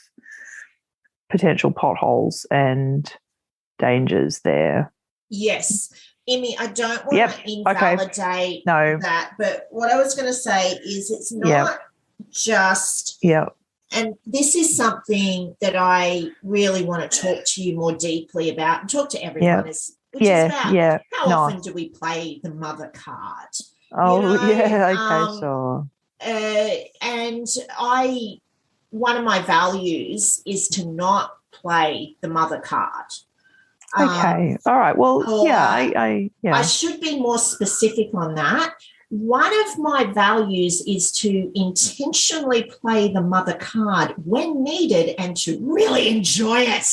potential potholes and dangers there. Yes. Imi, I don't want to invalidate that, but what I was going to say is it's not just and this is something that I really want to talk to you more deeply about and talk to everyone, which is about how often do we play the mother card? Sure. And one of my values is to not play the mother card. Okay. All right. Well, I should be more specific on that. One of my values is to intentionally play the mother card when needed and to really enjoy it.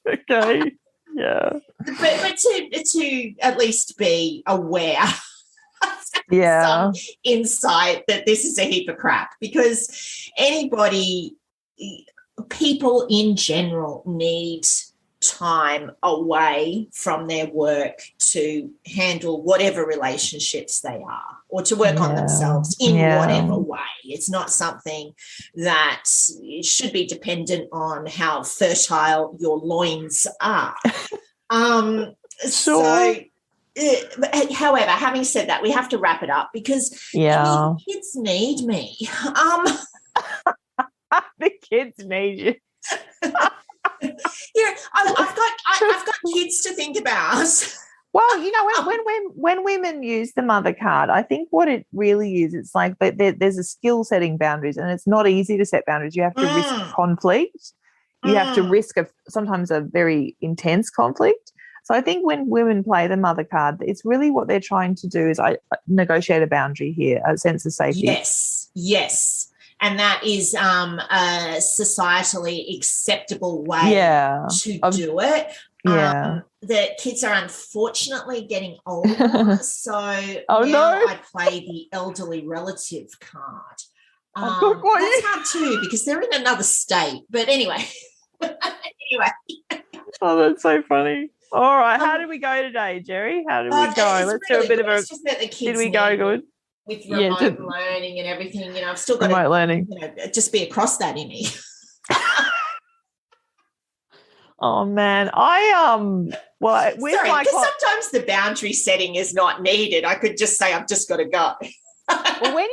Okay. Yeah. But to at least be aware. Some insight that this is a heap of crap, because people in general need time away from their work to handle whatever relationships they are, or to work on themselves in whatever way. It's not something that should be dependent on how fertile your loins are. So however, having said that, we have to wrap it up because kids need me. The kids need you. I've got kids to think about. Well, when women use the mother card, I think what it really is, it's like there's a skill setting boundaries, and it's not easy to set boundaries. You have to risk conflict. You have to risk sometimes a very intense conflict. So I think when women play the mother card, it's really what they're trying to do is negotiate a boundary here, a sense of safety. Yes. And that is a societally acceptable way to do it. The kids are unfortunately getting older, so I play the elderly relative card. That's hard too because they're in another state. But anyway. Oh, that's so funny. All right, how did we go today, Jerry? How did we go? Let's do a bit of a. Did we go good? With remote learning and everything, I've still got remote learning. Just be across that in me. Oh man, because sometimes the boundary setting is not needed. I could just say I've just got to go. Well, when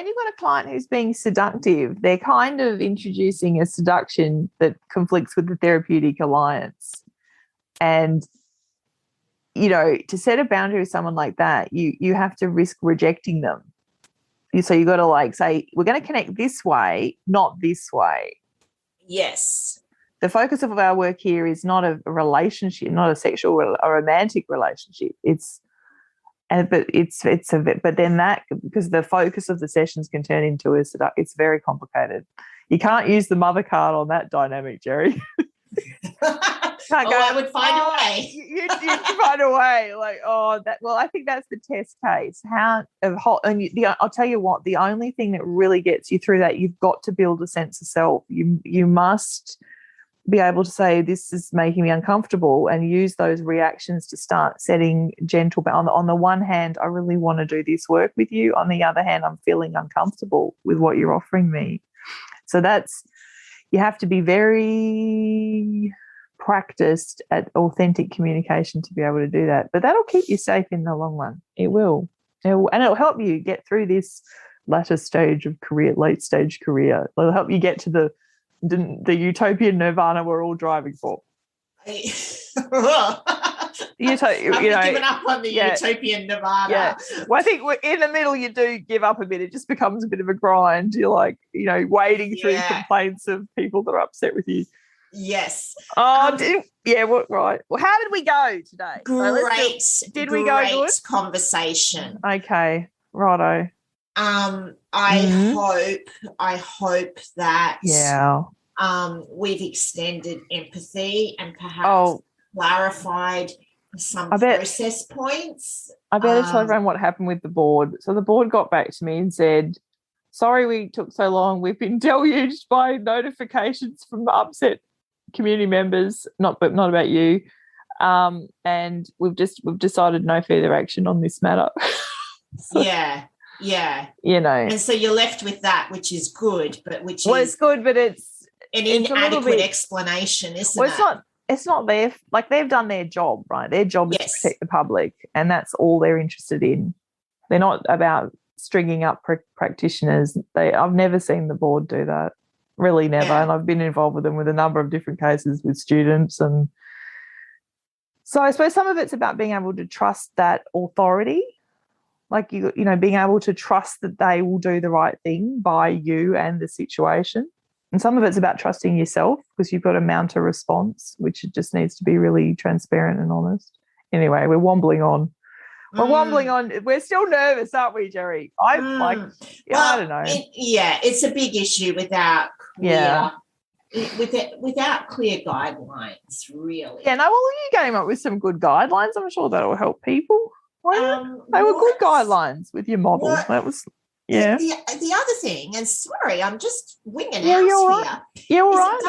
you've got a client who's being seductive, they're kind of introducing a seduction that conflicts with the therapeutic alliance, and to set a boundary with someone like that, you have to risk rejecting them. So you got to say, we're going to connect this way, not this way. Yes. The focus of our work here is not a relationship, not a sexual or romantic relationship. But then that, because the focus of the sessions can turn into it's very complicated. You can't use the mother card on that dynamic, Jerry. I would find a way. You'd find a way. I think that's the test case. I'll tell you what, the only thing that really gets you through that, you've got to build a sense of self. You must be able to say, this is making me uncomfortable, and use those reactions to start setting gentle boundaries. On the one hand, I really want to do this work with you. On the other hand, I'm feeling uncomfortable with what you're offering me. So you have to be very practiced at authentic communication to be able to do that. But that'll keep you safe in the long run. It will. And it'll help you get through this latter stage of career, late stage career. It'll help you get to the utopian nirvana we're all driving for. I've given up on the utopian nirvana. Yeah. Well, I think in the middle you do give up a bit. It just becomes a bit of a grind. You're like, wading through complaints of people that are upset with you. Yes. Oh, right. Well, how did we go today? Great. Did we go good? Conversation. Okay. Righto. I hope that we've extended empathy and perhaps clarified some process points. I better tell everyone what happened with the board. So the board got back to me and said, sorry we took so long. We've been deluged by notifications from the upset community members, not about you. And we've decided no further action on this matter. Yeah. And so you're left with that, which is good, but it's good, but it's an inadequate explanation, isn't it? It's not their, like, they've done their job, right? Their job is to protect the public, and that's all they're interested in. They're not about stringing up practitioners. I've never seen the board do that, really never, and I've been involved with them with a number of different cases with students. And so I suppose some of it's about being able to trust that authority, like, being able to trust that they will do the right thing by you and the situation. And some of it's about trusting yourself, because you've got to mount a response, which just needs to be really transparent and honest. Anyway, we're wobbling on. We're still nervous, aren't we, Jerry? I don't know. It's a big issue without clear guidelines, really. Yeah, no, well, you came up with some good guidelines. I'm sure that will help people. They were good guidelines with your model. That was... Yeah. The other thing, and sorry, I'm just winging out here. Yeah, all right.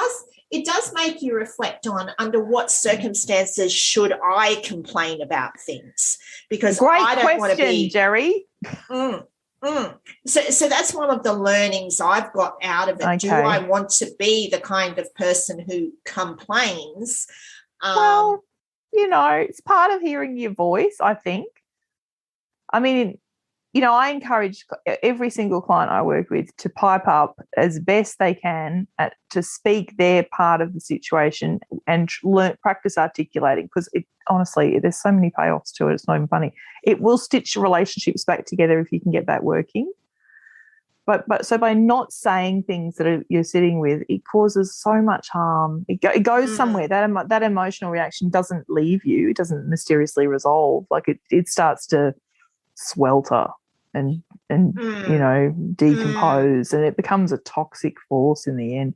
It does make you reflect on under what circumstances should I complain about things, because I don't want to be Jerry. So that's one of the learnings I've got out of it. Okay. Do I want to be the kind of person who complains? It's part of hearing your voice, I think. I mean, I encourage every single client I work with to pipe up as best they can to speak their part of the situation and practice articulating, because honestly, there's so many payoffs to it. It's not even funny. It will stitch relationships back together if you can get that working. But so by not saying things that you're sitting with, it causes so much harm. It goes somewhere. That emotional reaction doesn't leave you. It doesn't mysteriously resolve. Like it starts to swelter and decompose, and it becomes a toxic force in the end.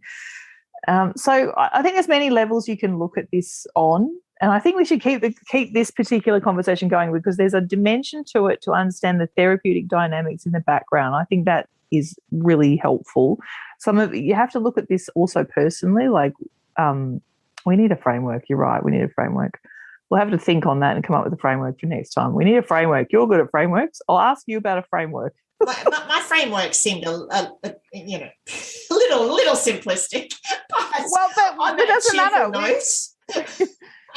So I think there's many levels you can look at this on, and I think we should keep this particular conversation going, because there's a dimension to it to understand the therapeutic dynamics in the background. I think that is really helpful. You have to look at this also personally, like we need a framework. You're right, we need a framework. We'll have to think on that and come up with a framework for next time. We need a framework. You're good at frameworks. I'll ask you about a framework. My framework seemed a little simplistic. Well, but it doesn't matter.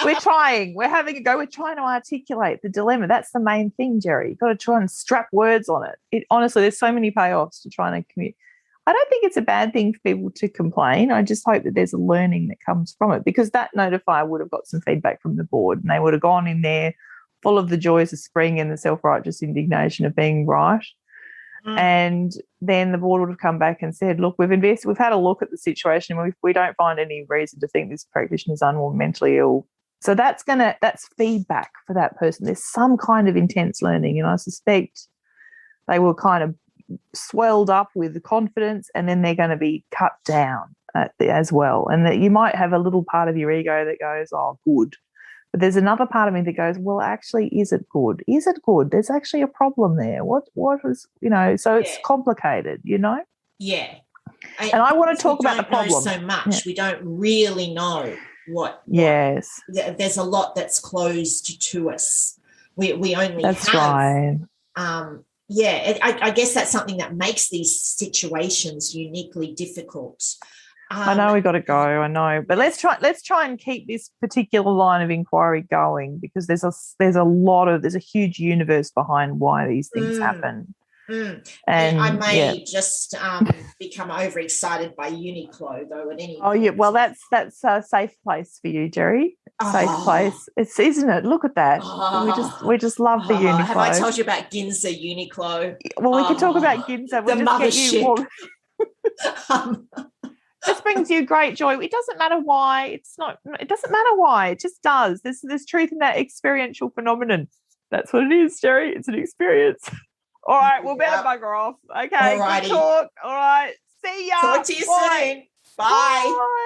We're trying. We're having a go. We're trying to articulate the dilemma. That's the main thing, Jerry. You've got to try and strap words on it. Honestly, there's so many payoffs to trying to communicate. I don't think it's a bad thing for people to complain. I just hope that there's a learning that comes from it, because that notifier would have got some feedback from the board, and they would have gone in there full of the joys of spring and the self-righteous indignation of being right. And then the board would have come back and said, look, we've had a look at the situation, and we don't find any reason to think this practitioner is unwell, mentally ill. So that's feedback for that person. There's some kind of intense learning, and I suspect they were kind of swelled up with confidence, and then they're going to be cut down as well. And that you might have a little part of your ego that goes, oh, good. But there's another part of me that goes, well, actually, is it good? Is it good? There's actually a problem there. What is, so it's complicated, Yeah. And I want to talk about the problem. So much. We don't really know what. Yes. There's a lot that's closed to us. We only That's have. Right. I guess that's something that makes these situations uniquely difficult. I know we got to go. I know, but let's try and keep this particular line of inquiry going, because there's a huge universe behind why these things happen. And I may just become overexcited by Uniqlo, though. At any point. Well, that's a safe place for you, Jerry. Safe place. It's, isn't it? Look at that. We just love the Uniqlo. Have I told you about Ginza Uniqlo? Well, we can talk about Ginza. We'll the mothership. This brings you great joy. It doesn't matter why. It doesn't matter why. It just does. There's truth in that experiential phenomenon. That's what it is, Jerry. It's an experience. All right, we'll better bugger off. Okay, good talk. All right, see ya. Talk to you soon. Bye.